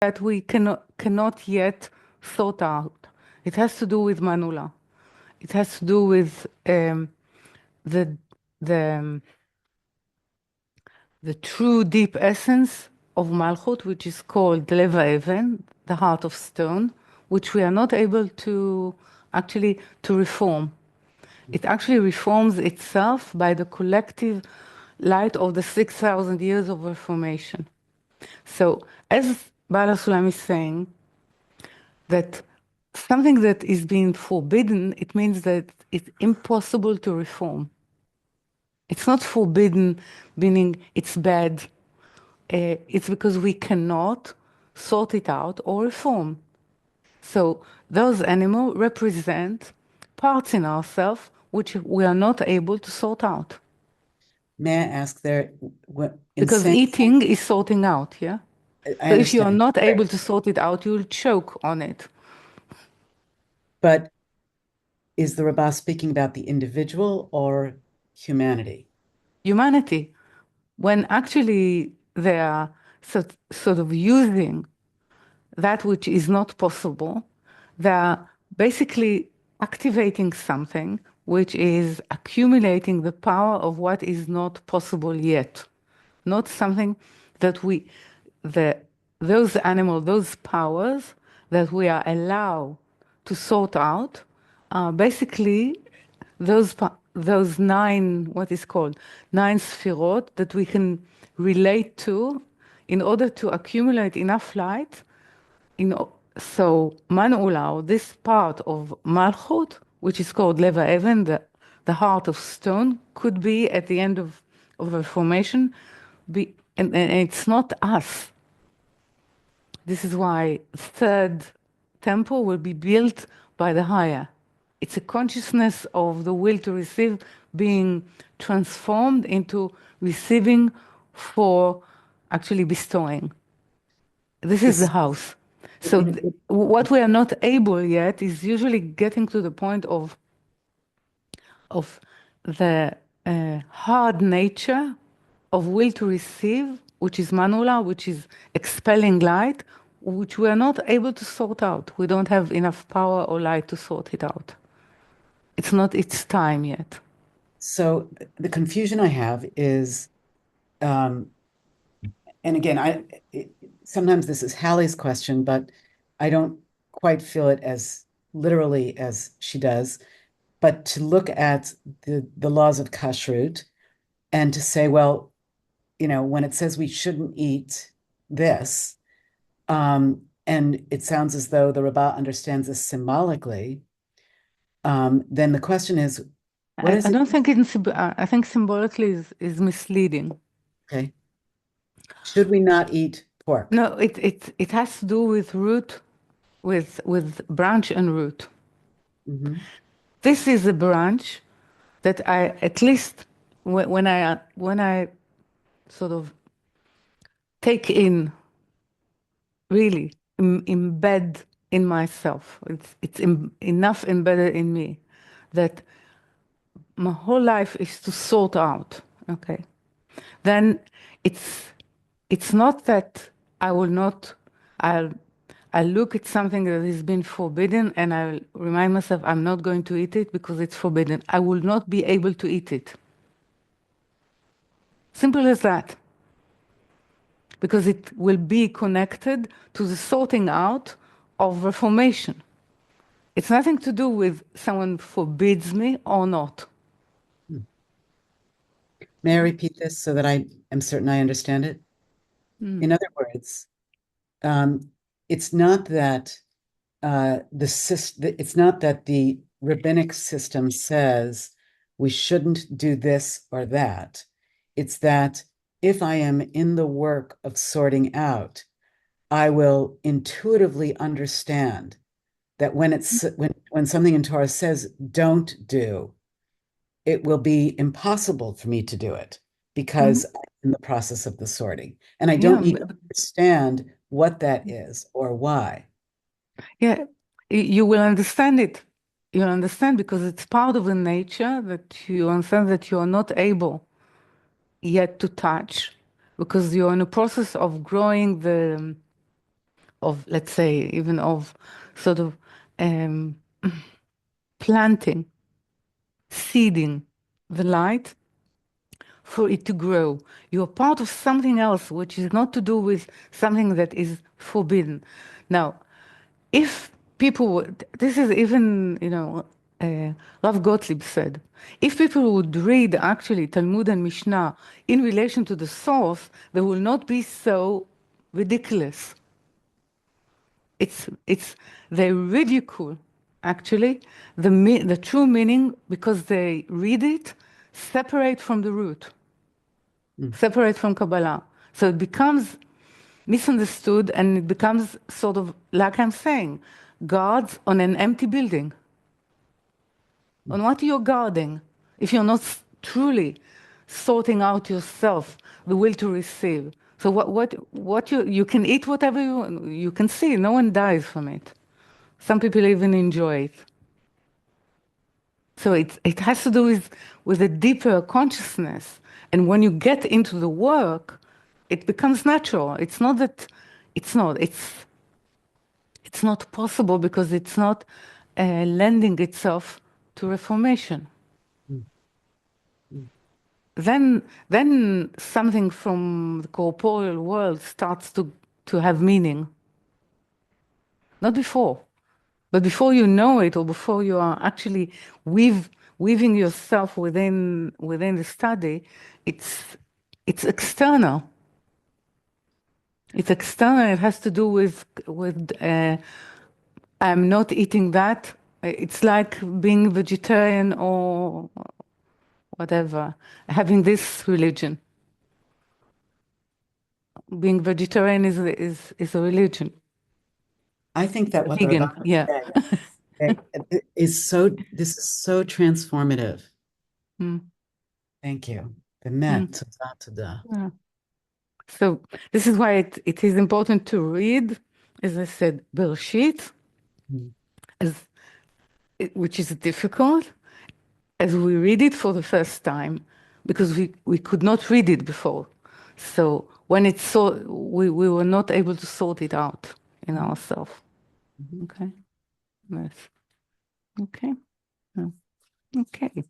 that we cannot yet sort out. It has to do with Manoula. It has to do with the the the true deep essence of Malkhut, which is called Leva-even, the heart of stone, which we are not able to actually to reform. It actually reforms itself by the collective light of the 6,000 years of reformation. So, as Bal HaSulaam is saying, that something that is being forbidden, it means that it's impossible to reform. It's not forbidden, meaning it's bad. It's because we cannot sort it out or reform. So those animals represent parts in ourselves which we are not able to sort out. May I ask there, what, Because eating is sorting out, yeah? I So if you are understand. not able to sort it out, you'll choke on it. But is the Rabbah speaking about the individual or humanity? Humanity, when actually they are sort of using that which is not possible, they are basically activating something which is accumulating the power of what is not possible yet. Not something that those animals, those powers that we are allowed to sort out are basically those nine, what is called, nine sphirot that we can relate to in order to accumulate enough light. So Manoula, this part of Malkhut, which is called Leva-even, the heart of stone, could be at the end of reformation, and it's not us. This is why third temple will be built by the higher. It's a consciousness of the will to receive being transformed into receiving for actually bestowing. This is the This, house. So what we are not able yet is usually getting to the point of the hard nature of will to receive, which is Manoula, which is expelling light, which we are not able to sort out. We don't have enough power or light to sort it out. It's not its time yet. so the confusion I have is, and again, sometimes this is Hallie's question, but I don't quite feel it as literally as she does. But to look at the laws of Kashrut and to say, well, when it says we shouldn't eat this, and it sounds as though the Rabbah understands this symbolically, then the question is, what is I it? don't think I think symbolically is misleading. Okay. Should we not eat pork? No, it has to do with root, with branch and root. Mm-hmm. This is a branch that I, at least when I sort of take in, really embed in myself, it's enough embedded in me that my whole life is to sort out. Okay, then it's it's not that I will not. I'll I look at something that has been forbidden and I'll remind myself I'm not going to eat it because it's forbidden. I will not be able to eat it. Simple as that. Because it will be connected to the sorting out of reformation. It's nothing to do with someone forbids me or not. May I repeat this so that I am certain I understand it? In other words, it's not that it's not that the rabbinic system says we shouldn't do this or that. It's that if I am in the work of sorting out, I will intuitively understand that when something in Torah says don't do, it will be impossible for me to do it because I'm in the process of the sorting. And I don't Yeah, need to understand what that is or why. yeah, you will understand it. You'll understand because it's part of the nature that you understand that you are not able yet to touch because you're in a process of growing let's say, even of sort of um, planting, seeding the light for it to grow. You're part of something else, which is not to do with something that is forbidden. Now, if people would, this is even, Rav Gottlieb said, if people would read actually Talmud and Mishnah in relation to the source, they will not be so ridiculous. They ridicule actually the true meaning because they read it separate from the root, separate from Kabbalah. So it becomes misunderstood and it becomes sort of, like I'm saying, guards on an empty building. On what you're guarding if you're not truly sorting out yourself the will to receive. So what you can eat whatever you can see. No one dies from it. Some people even enjoy it. So it has to do with a deeper consciousness. And when you get into the work, it becomes natural. It's not that it's not possible because it's not lending itself to reformation. Then something from the corporeal world starts to have meaning. Not before, but before you know it, or before you are actually weaving yourself within the study, it's external. It's external. It has to do with I'm not eating that. It's like being vegetarian or whatever, having this religion. Being vegetarian is a religion. I think that what they're Vegan, about to yeah. say this is so transformative. Mm, Thank you. mm, תודה. yeah. So this is why it is important to read, as I said, Bereshit, as which is difficult, as we read it for the first time, because we could not read it before. So when it's so, we were not able to sort it out in ourselves. Okay. Yes. Okay. Yeah. Okay.